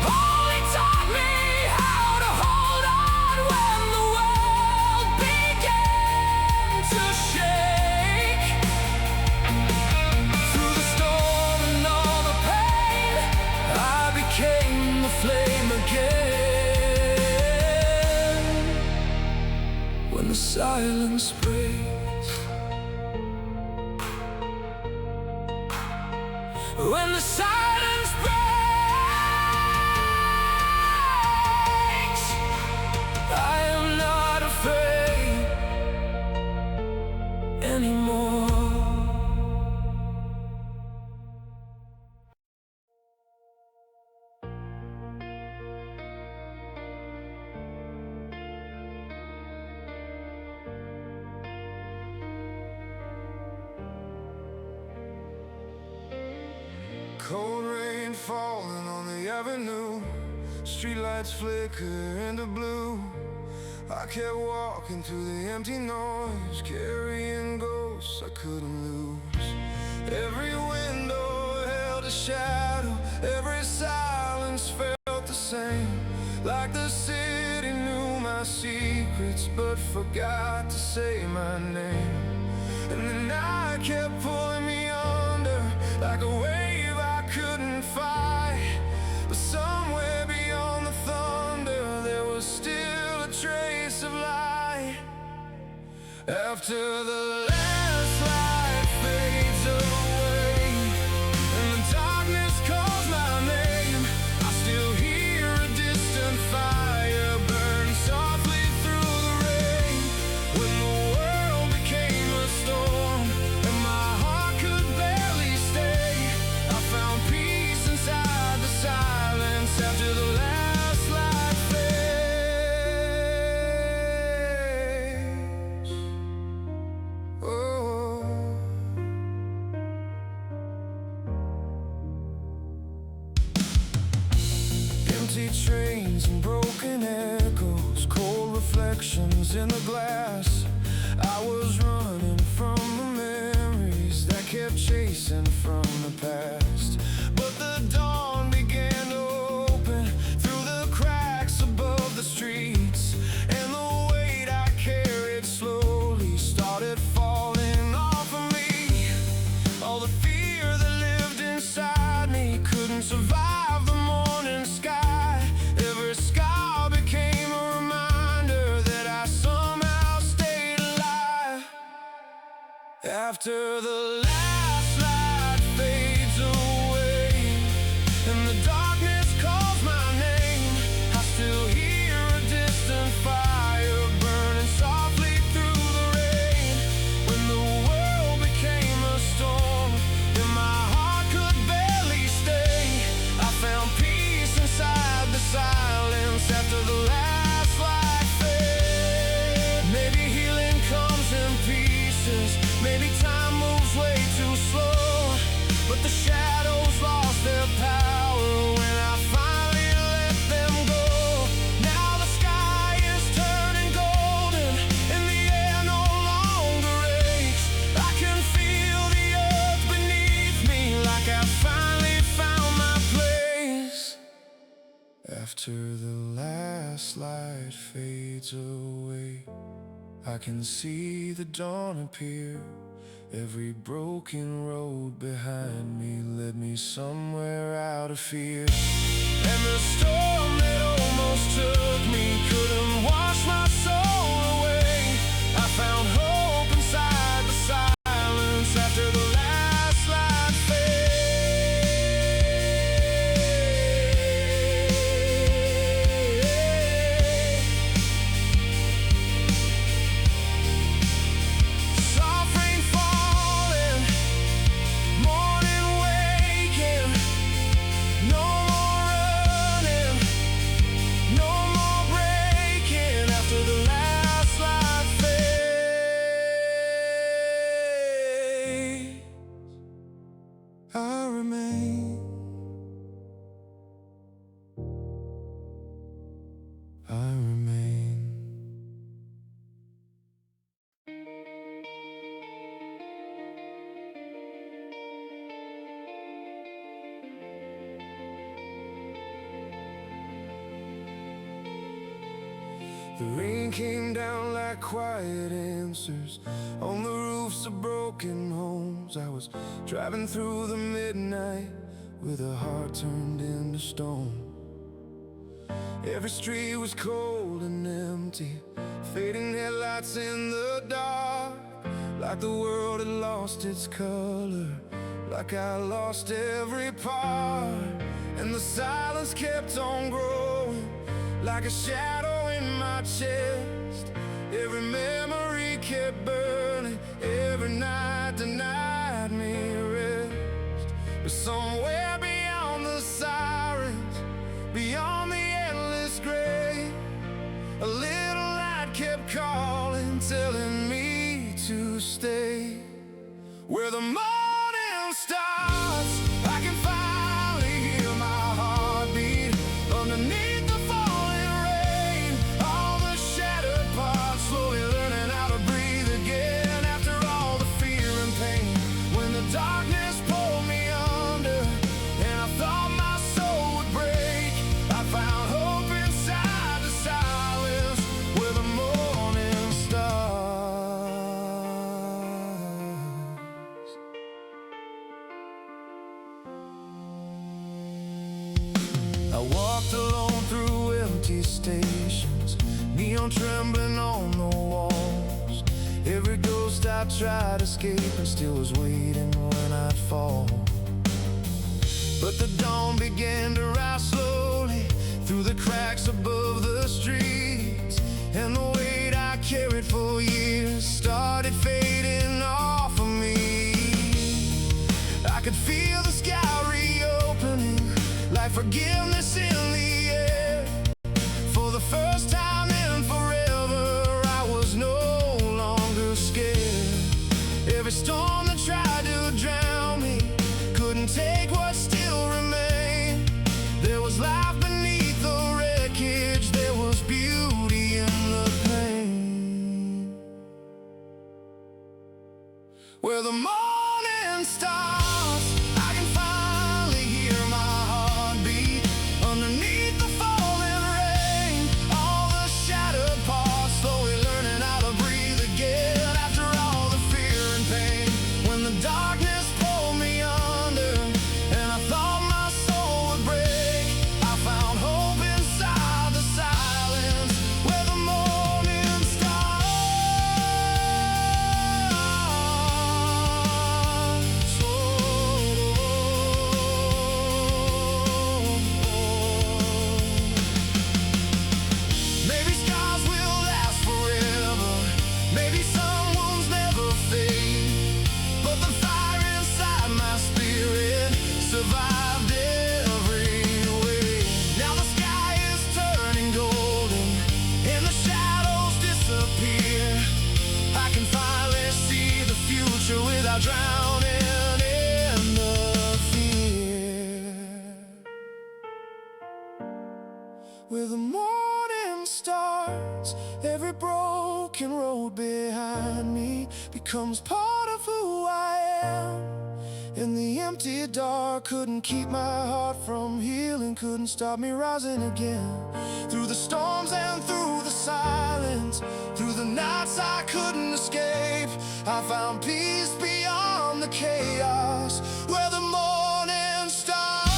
only taught me how to hold on when the world began to shake. the silence breaks. When the silence breaks, I am not afraid anymore. Cold rain falling on the avenue, streetlights flicker into blue. I kept walking through the empty noise, carrying ghosts I couldn't lose. Every window held a shadow, every silence felt the same, like the city knew my secrets but forgot to say my name. And the night kept pulling me under, like a wave I couldn't fight. But somewhere beyond the thunder, there was still a trace of light. After the last light fades away and the darkness calls my name, I still hear a distant fire burn softly through the rain. When the world became a storm and my heart could barely stay, I found peace inside the silence after the last light fades. Oh, empty trains and broken echoes, cold reflections in the glass. I was running from the memories that kept chasing from the past. But the dawn began to open through the cracks above the streets, and the weight I carried slowly started falling off of me. All the fear that lived inside me couldn't survive the morning sky. Every scar became a reminder that I somehow stayed alive. After the last light fades away and the darkness calls my name, I still hear a distant fire burning softly through the rain. When the world became a storm and my heart could barely stay, I found peace inside the silence after the last light fades. Maybe healing comes in pieces, maybe time moves way too slow, but the shadows lost their power when I finally let them go. Now the sky is turning golden and the air no longer aches. I can feel the earth beneath me, like I finally found my place. After the last light fades away, I can see the dawn appear. Every broken road behind me led me somewhere out of fear. And the storm that almost took me couldn't wash my soul away. I found hope inside the silence after the last light fades. Soft rain falling, morning waking, no more running, no more breaking. After the last light fades, I remain. I remain. The rain came down like quiet answers on the roofs of broken homes. I was driving through the midnight with a heart turned into stone. Every street was cold and empty, empty, fading headlights in the dark, like the world had lost its color, like I lost every part. And the silence kept on growing, like a shadow in my chest. Every memory kept burning, every night denied me rest. But somewhere beyond the sirens, beyond the endless gray, a little light kept calling, telling me to stay. Where the morning starts, I can finally hear my heartbeat underneath the falling rain. All the shattered parts slowly learning how to breathe again, after all the fear and pain. When the darkness pulled me under and I thought my soul would break, I found hope inside the silence where the morning starts. I walked alone through empty stations, neon trembling on the walls. Every ghost I tried to escape and still was waiting when I'd fall. But the dawn began to rise slowly through the cracks above the streets, and the weight I carried for years started fading off of me. I could feel the sky reopening, like forgiveness in the air. For the first time in forever, I was no longer scared. Every storm that tried to drown me couldn't take what still remained. There was life beneath the wreckage, there was beauty in the pain. Where the morning starts, I can finally hear my heartbeat underneath the falling rain. All the shattered parts slowly learning how to breathe again, after all the fear and pain. When the darkness pulled me under and I thought my soul would break, I found hope inside the silence where the morning starts. Maybe scars will last forever, maybe some wounds never fade, but the fire inside my spirit survived every way. Now the sky is turning golden and the shadows disappear. I can finally see the future without drowning in the fear. Where the morning starts, every broken road behind me becomes part of who I am. And the empty dark couldn't keep my heart from healing, couldn't stop me rising again. Through the storms and through the silence, through the nights I couldn't escape, I found peace beyond the chaos where the morning starts.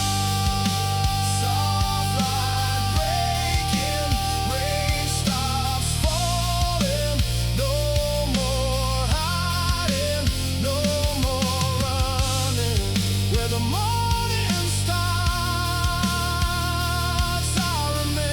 Soft light breaking, rain stops falling. No more hiding, no more running. Where the morning starts, I remain.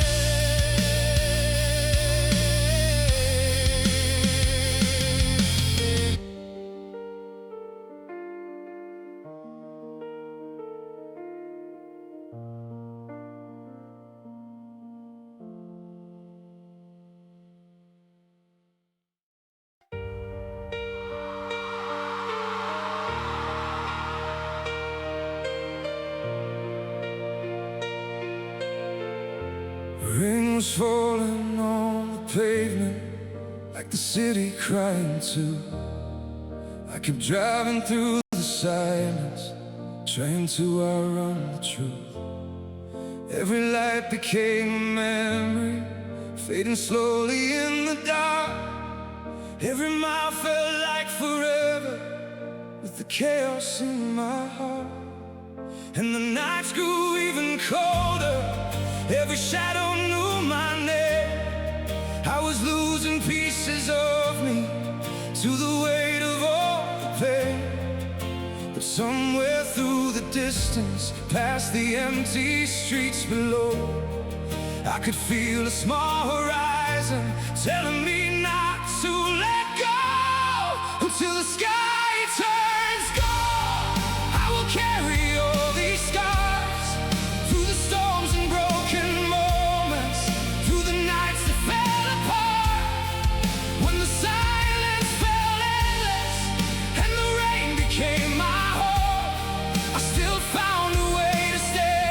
Rain was falling on the pavement, like the city crying too. I kept driving through the silence, trying to outrun the truth. Every light became a memory, fading slowly in the dark. Every mile felt like forever, with the chaos in my heart. And the nights grew even colder, every shadow knew my name. I I was losing pieces of me to the weight of all the pain. But somewhere through the distance, past the empty streets below, I could feel a small horizon telling me not to let go until the sky turns gold. I will carry all these scars through the storms and broken moments, through the nights that fell apart, when the silence felt endless and the rain became my home. I still found a way to stay,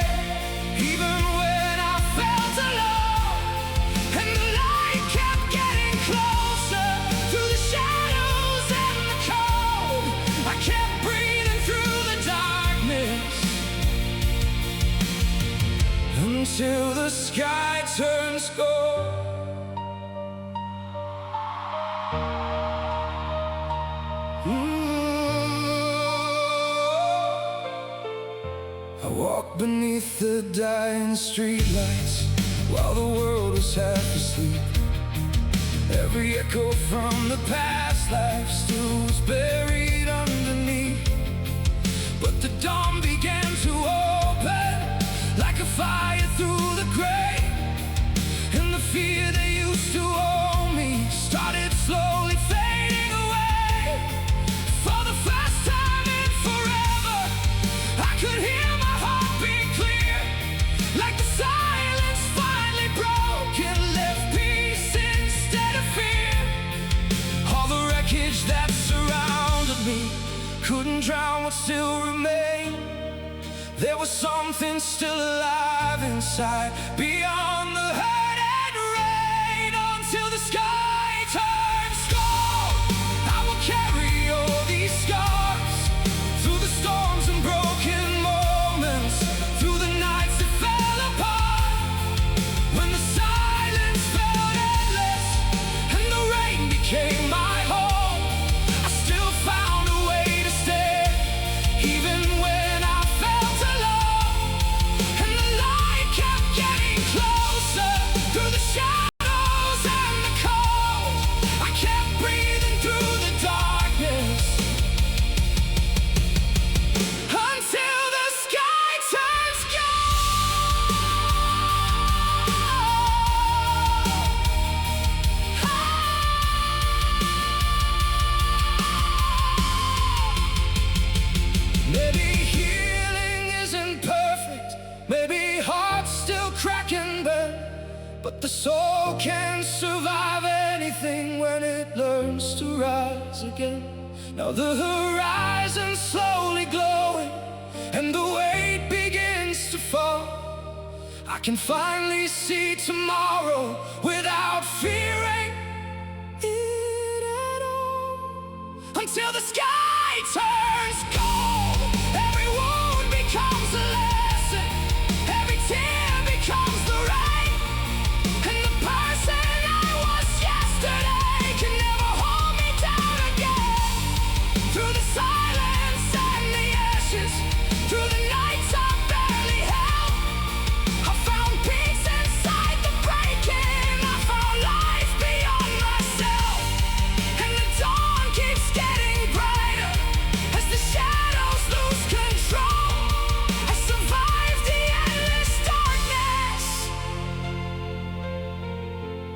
even when I felt alone, and the light kept getting closer through the shadows and the cold. I kept breathing through the darkness until the sky turns gold. I walked beneath the dying streetlights while the world was half asleep. Every echo from the past life still was buried underneath. But the dawn began to open like a fire through the grave, and the fear that used to own me started slowly fading away. For the first time in forever, I could hear my heartbeat clear, like the silence finally broke and left peace instead of fear. All the wreckage that surrounded me couldn't drown what still remained. There was something still alive inside, beyond the hurt and rain, until the sky turns gold. I will carry all these scars through the storms and broken moments, through the nights that fell apart, when the silence felt endless and the rain became my home. I still found a way to stay, even when I felt alone, and the light kept getting closer through the shadows and the cold. I kept breathing through the darkness until the sky turns gold. Maybe healing isn't perfect, maybe hearts still cracking, but the soul can survive anything when it learns to rise again. Now the horizon's slowly glowing and the weight begins to fall. I can finally see tomorrow without fearing it at all, until the sky turns gold. Every wound becomes a lesson, every tear becomes the rain, and the person I was yesterday can never hold me down again. Through the silence and the ashes, through the nights I barely held, I found peace inside the breaking. I found life beyond myself, and the dawn keeps getting brighter as the shadows lose control. I survived the endless darkness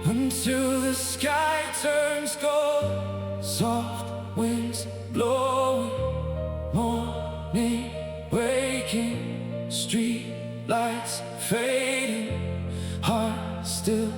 until the sky turns gold. Soft winds blowing, morning waking, street lights fading, heart still